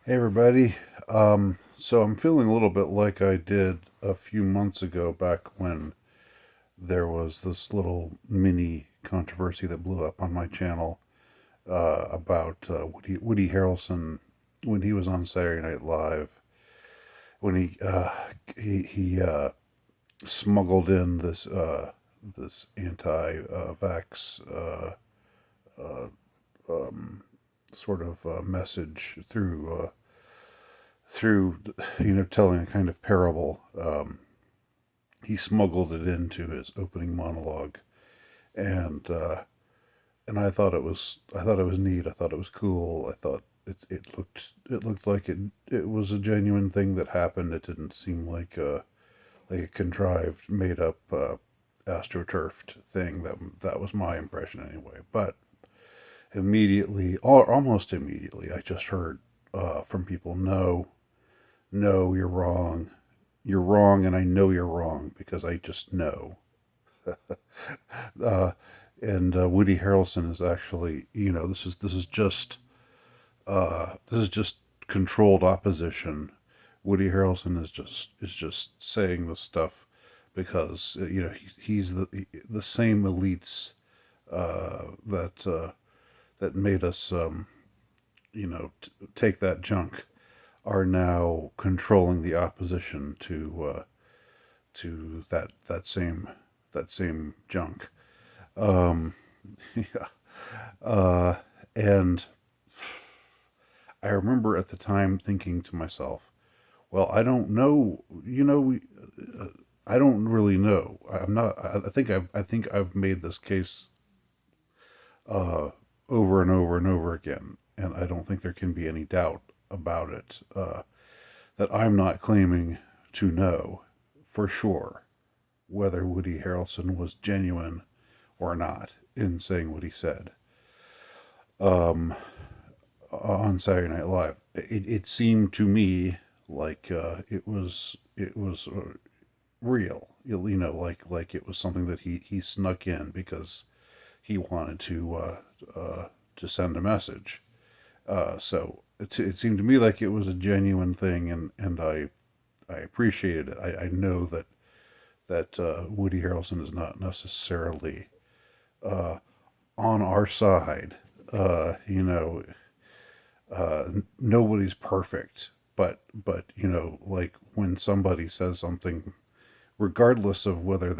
Hey everybody. So I'm feeling a little bit like I did a few months ago back when there was this little mini controversy that blew up on my channel about Woody Harrelson when he was on Saturday Night Live when he smuggled in this anti-vax sort of message through telling a kind of parable. He smuggled it into his opening monologue, and I thought it was neat. I thought it was cool. I thought it looked like it was a genuine thing that happened. It didn't seem like a contrived, made up, astroturfed thing. That was my impression anyway. But immediately, or almost immediately, I just heard from people, no, you're wrong. You're wrong, and I know you're wrong because I just know. Uh, and Woody Harrelson is actually, this is just controlled opposition. Woody Harrelson is just saying this stuff because he's the same elites that made us take that junk are now controlling the opposition to that same junk. Yeah. And I remember at the time thinking to myself, well, I don't know, I don't really know. I'm not. I think I've made this case over and over and over again, and I don't think there can be any doubt about it. That I'm not claiming to know for sure whether Woody Harrelson was genuine or not in saying what he said on Saturday Night Live. It seemed to me like it was real. Like it was something that he snuck in because he wanted to send a message. So it seemed to me like it was a genuine thing, and I appreciated it. I know that Woody Harrelson is not necessarily on our side. Uh, you know, Nobody's perfect, but like when somebody says something, regardless of whether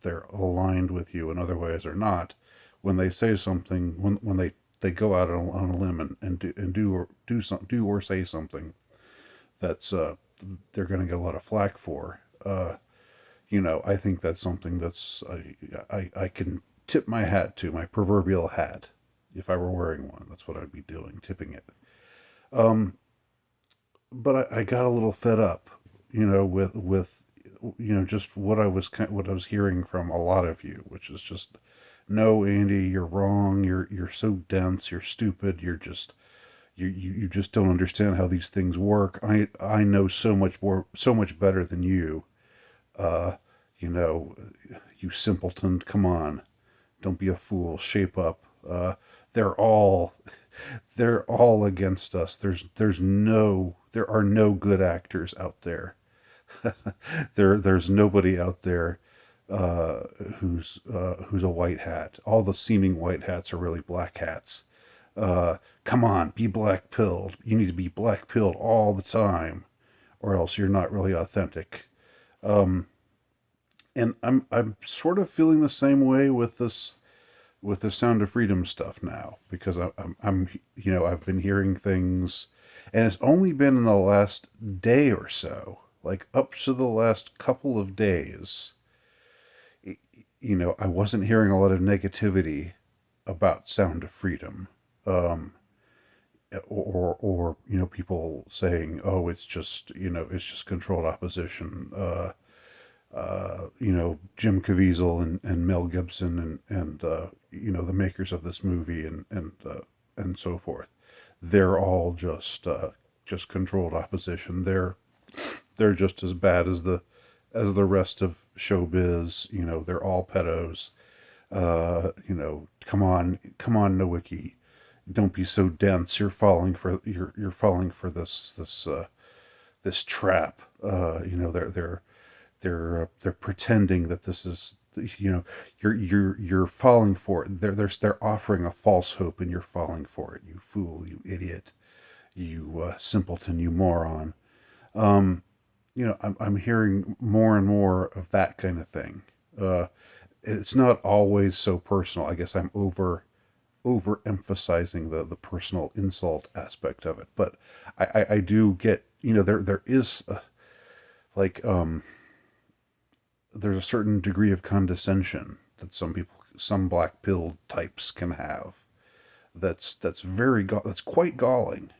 they're aligned with you in other ways or not, when they say something, when they go out on a limb and do or say something that's they're going to get a lot of flack for. I think that's something that's I can tip my hat to, my proverbial hat. If I were wearing one, that's what I'd be doing, tipping it. But I got a little fed up, with just what I was hearing from a lot of you, which is just, no, Andy, you're wrong. You're so dense. You're stupid. You just don't understand how these things work. I know so much more, so much better than you. Uh, you know, you simpleton. Come on, don't be a fool. Shape up. They're all they're all against us. There are no good actors out there. There's nobody out there who's a white hat. All the seeming white hats are really black hats. Come on, be black pilled. You need to be black pilled all the time, or else you're not really authentic. And I'm sort of feeling the same way with the Sound of Freedom stuff now, because I've been hearing things, and it's only been in the last day or so, like up to the last couple of days. I wasn't hearing a lot of negativity about Sound of Freedom, or people saying, oh, it's just controlled opposition. Jim Caviezel and Mel Gibson and the makers of this movie and so forth. They're all just controlled opposition. They're just as bad as the rest of showbiz. They're all pedos. Come on, Nowicki. don't be so dense. You're falling for this trap. They're pretending that this is, you're falling for it. They're offering a false hope, and you're falling for it. You fool, you idiot, you simpleton, you moron. I'm hearing more and more of that kind of thing. Uh, it's not always so personal. I guess I'm overemphasizing the personal insult aspect of it, but I do get, there is like there's a certain degree of condescension that some black pill types can have. That's quite galling,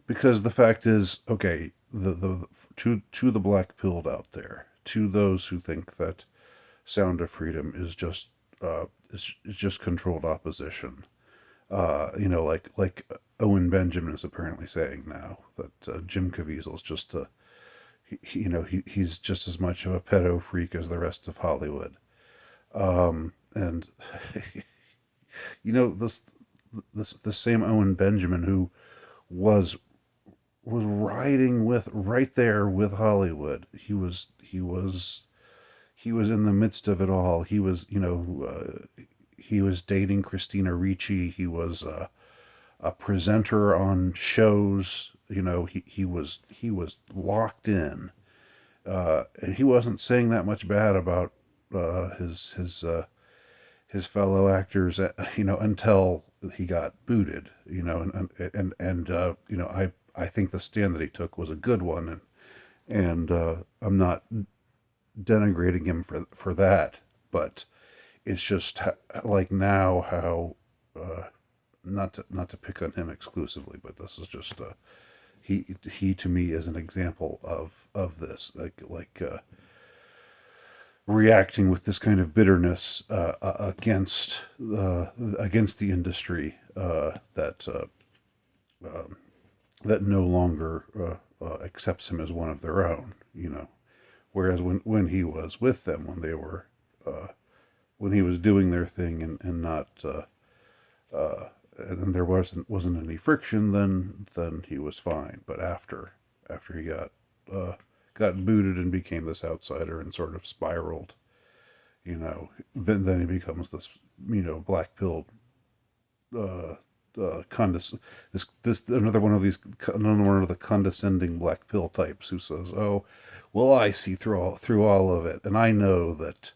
because the fact is, okay, to the black pilled out there, to those who think that Sound of Freedom is just controlled opposition. Like Owen Benjamin is apparently saying now that Jim Caviezel is just a he's just as much of a pedo freak as the rest of Hollywood. And this same Owen Benjamin who was riding with right there with Hollywood. He was in the midst of it all. He was dating Christina Ricci. He was a presenter on shows. He was locked in, and he wasn't saying that much bad about his fellow actors, until he got booted. I think the stand that he took was a good one, and I'm not denigrating him for that, but it's just like now how not to pick on him exclusively, but this is just he to me is an example of this, reacting with this kind of bitterness against the industry that no longer accepts him as one of their own. Whereas when he was with them, when he was doing their thing, and not and there wasn't any friction, then he was fine. But after he got booted and became this outsider and sort of spiraled, then he becomes this black pilled another one of the condescending black pill types who says, "Oh, well, I see through all of it, and I know that,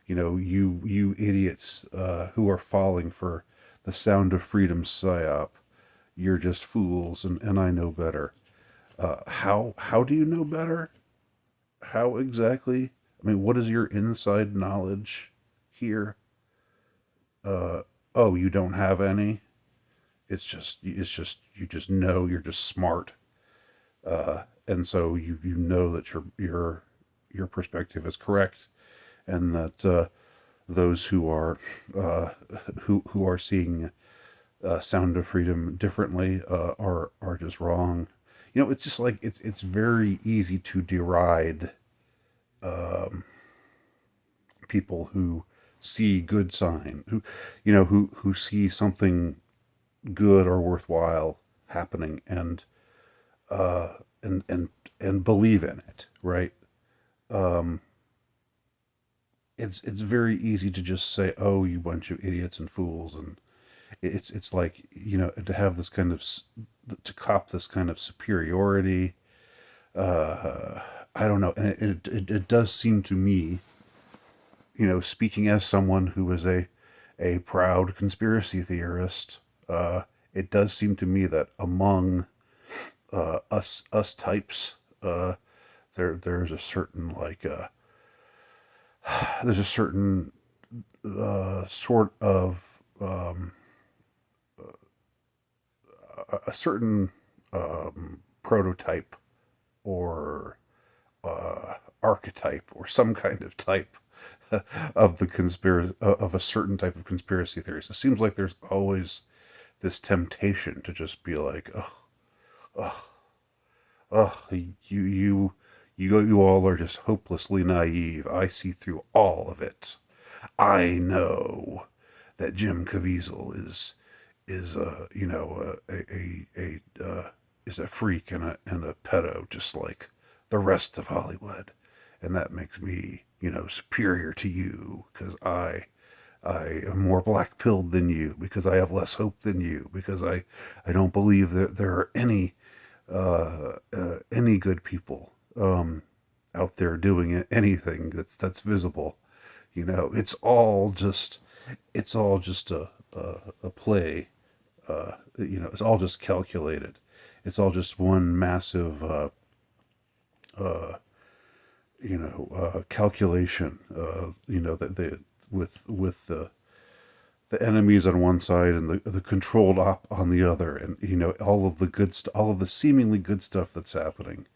you idiots who are falling for the Sound of Freedom psyop, you're just fools, and I know better." How do you know better? How exactly? I mean, what is your inside knowledge here? Oh, you don't have any. It's just you just know, you're just smart, and so you know that your perspective is correct, and that those who are seeing Sound of Freedom differently are just wrong. It's just like it's very easy to deride people who see good sign, who see something good or worthwhile happening, and believe in it, right? It's very easy to just say, "Oh, you bunch of idiots and fools," and it's like, to have this kind of to cop this kind of superiority. I don't know, and it does seem to me, speaking as someone who is a proud conspiracy theorist, it does seem to me that among us types, there's a certain there's a certain sort of a certain prototype, or archetype, or some kind of type of a certain type of conspiracy theories. It seems like there's always this temptation to just be like, oh, you all are just hopelessly naive. I see through all of it. I know that Jim Caviezel is is a freak and a pedo, just like the rest of Hollywood, and that makes me, superior to you because I am more black pilled than you, because I have less hope than you, because I don't believe that there are any good people out there doing anything that's visible. It's all just a play. It's all just calculated. It's all just one massive calculation. That with the enemies on one side and the controlled op on the other, and all of the all of the seemingly good stuff that's happening,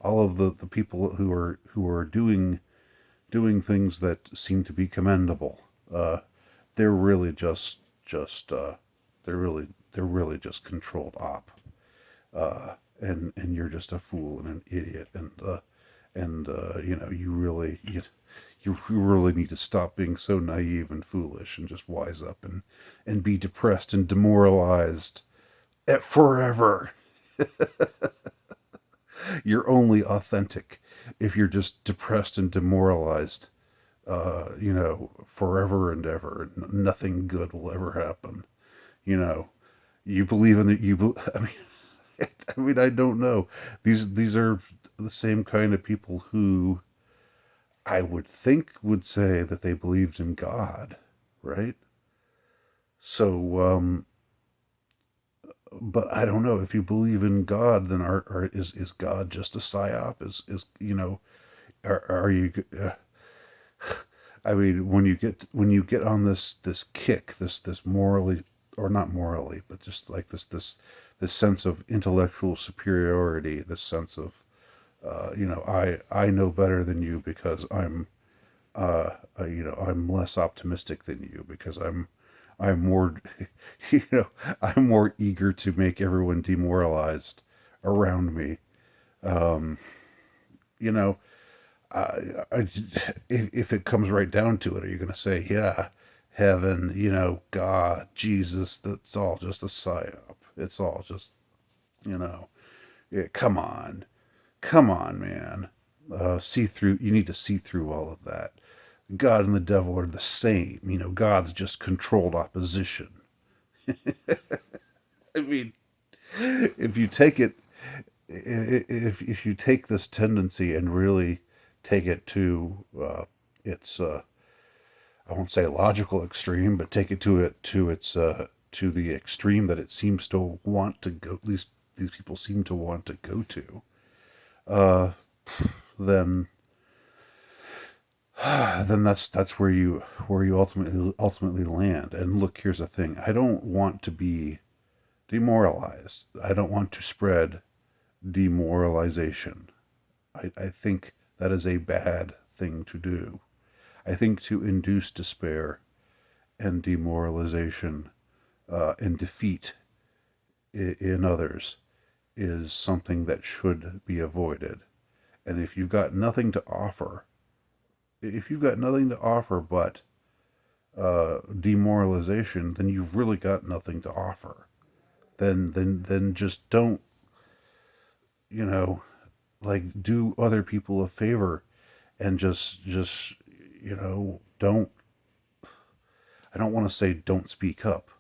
all of the people who are doing things that seem to be commendable. They're really they're really just controlled op, and you're just a fool and an idiot, and you really need to stop being so naive and foolish and just wise up and be depressed and demoralized forever. You're only authentic if you're just depressed and demoralized, forever and ever. Nothing good will ever happen. You know, you believe in the I mean, I don't know. These are the same kind of people who I would think would say that they believed in God, right? So, but I don't know, if you believe in God, then is God just a psyop? Are you? I mean, when you get on this kick, this morally, or not morally, but just like this sense of intellectual superiority, this sense of I know better than you because I'm less optimistic than you because I'm more I'm more eager to make everyone demoralized around me. You know, if it comes right down to it, are you going to say, yeah, heaven, God, Jesus, that's all just a psyop? It's all just, you know, yeah, come on, man. See through. You need to see through all of that. God and the devil are the same. God's just controlled opposition. I mean, if you take it, if you take this tendency and really take it to its, I won't say logical extreme, but take it to its to the extreme that it seems to want to go. At least these people seem to want to go to. Then that's where you ultimately land. And look, here's the thing: I don't want to be demoralized. I don't want to spread demoralization. I think that is a bad thing to do. I think to induce despair and demoralization and defeat in others is something that should be avoided. And if you've got nothing to offer but demoralization, then you've really got nothing to offer. Then just don't, you know, like, do other people a favor and just don't. I don't want to say don't speak up,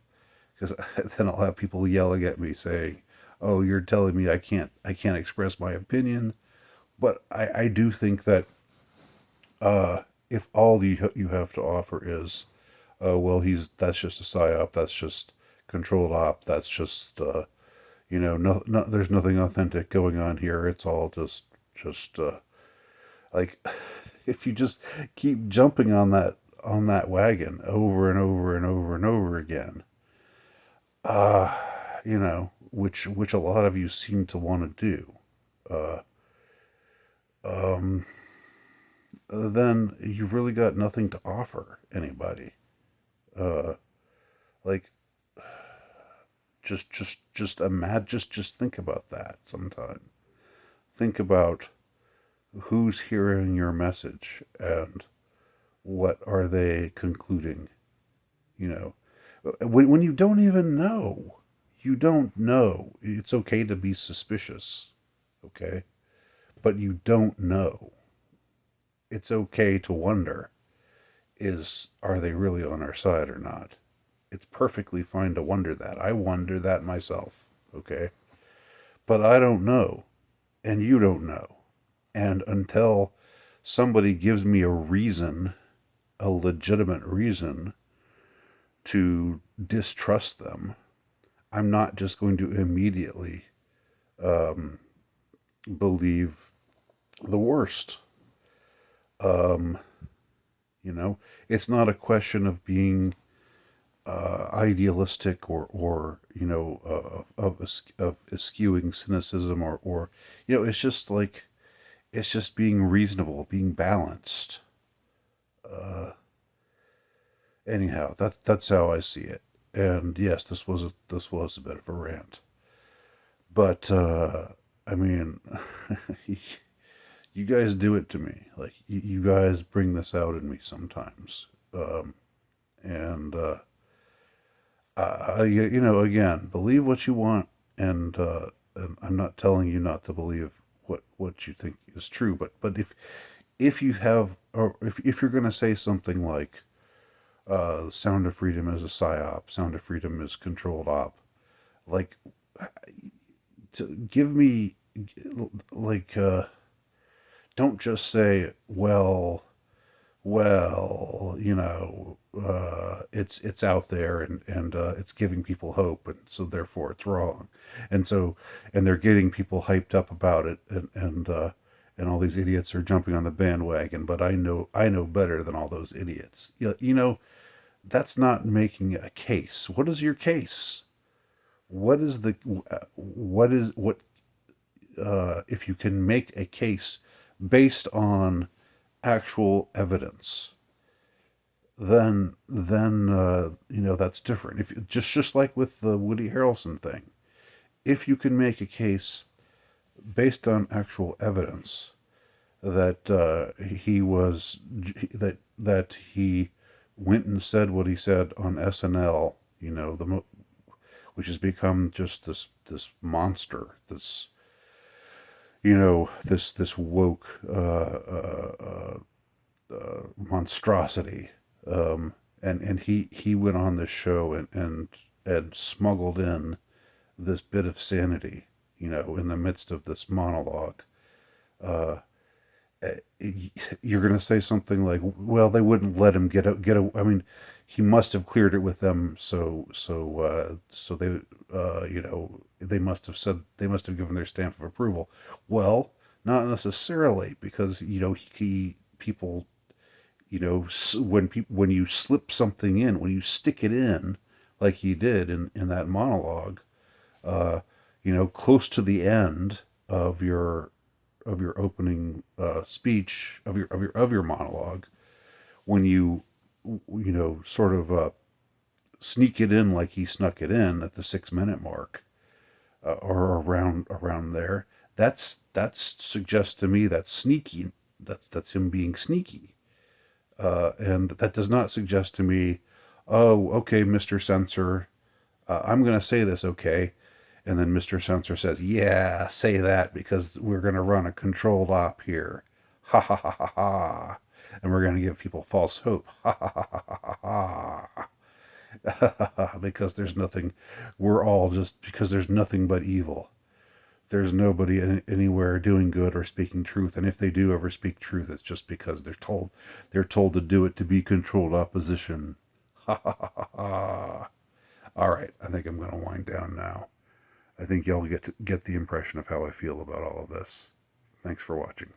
because then I'll have people yelling at me saying, "Oh, you're telling me I can't express my opinion." But I do think that if all you have to offer is, well, that's just a psyop, that's just controlled op, that's just there's nothing authentic going on here. It's all just like, if you just keep jumping on that wagon over and over and over and over again, which a lot of you seem to want to do, then you've really got nothing to offer anybody. Like, just imagine, just think about that sometime. Think about who's hearing your message and what are they concluding. You know, When you don't even know, you don't know. It's okay to be suspicious, okay? But you don't know. It's okay to wonder, are they really on our side or not? It's perfectly fine to wonder that. I wonder that myself, okay? But I don't know, and you don't know. And until somebody gives me a reason, a legitimate reason to distrust them, I'm not just going to immediately believe the worst. You know, it's not a question of being idealistic or of eschewing cynicism or it's just like it's just being reasonable, being balanced. Anyhow, that's how I see it. And yes, this was a bit of a rant, but I mean, you guys do it to me. Like you guys bring this out in me sometimes, and again, believe what you want, and I'm not telling you not to believe what you think is true, but if you have, or if you're going to say something like, Sound of Freedom is a psyop, Sound of Freedom is controlled op, like, to give me, like, don't just say, well, it's out there and it's giving people hope, and so therefore it's wrong, and they're getting people hyped up about it, and all these idiots are jumping on the bandwagon. But I know better than all those idiots. That's not making a case. What is your case? What is the what is what if you can make a case based on actual evidence, then that's different. If just like with the Woody Harrelson thing, if you can make a case based on actual evidence that he was that he went and said what he said on SNL, which has become just this monster, this woke monstrosity. And he went on this show and smuggled in this bit of sanity, in the midst of this monologue. You're going to say something like, well, they wouldn't let him I mean, he must have cleared it with them. So they, they must have given their stamp of approval. Well, not necessarily, because, people, when you slip something in, when you stick it in, like he did in that monologue, close to the end of your opening speech of your monologue, when you sort of sneak it in like he snuck it in at the 6 minute mark, or around there, that suggests to me that's sneaky. That's him being sneaky, and that does not suggest to me, oh, okay, Mr. Censor, I'm going to say this, okay. And then Mr. Censor says, yeah, say that because we're going to run a controlled op here. Ha ha ha ha ha. And we're going to give people false hope. Ha ha ha ha ha ha. Because there's nothing but evil. There's nobody anywhere doing good or speaking truth. And if they do ever speak truth, it's just because they're told to do it to be controlled opposition. Ha ha ha ha ha. All right, I think I'm going to wind down now. I think y'all get the impression of how I feel about all of this. Thanks for watching.